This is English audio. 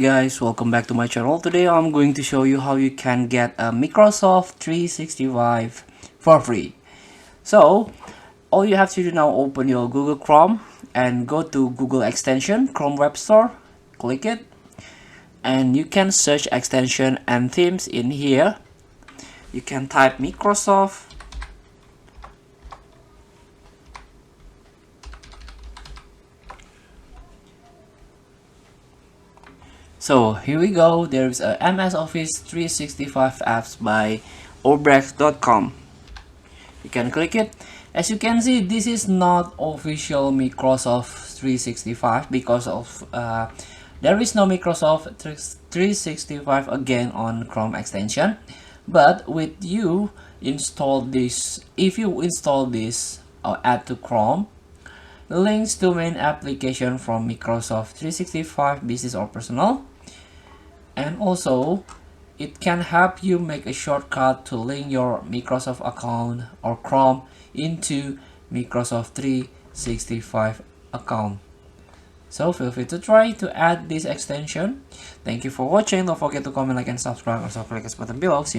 guys, welcome back to my channel. Today I'm going to show you how you can get a Microsoft 365 for free. So all you have to do now, open your Google Chrome and go to Google extension, Chrome Web Store, click it, and you can search extension and themes in here. You can type Microsoft. So here we go, there's a MS Office 365 apps by obrecht.com. You can click it. As you can see, this is not official Microsoft 365 because of there is no Microsoft 365 again on Chrome extension. But with you install this, if you install this or add to Chrome, links to main application from Microsoft 365 Business or Personal, and also it can help you make a shortcut to link your Microsoft account or Chrome into Microsoft 365 account. So feel free to try to add this extension. Thank you for watching. Don't forget to comment, like, and subscribe. Also click this button below. See you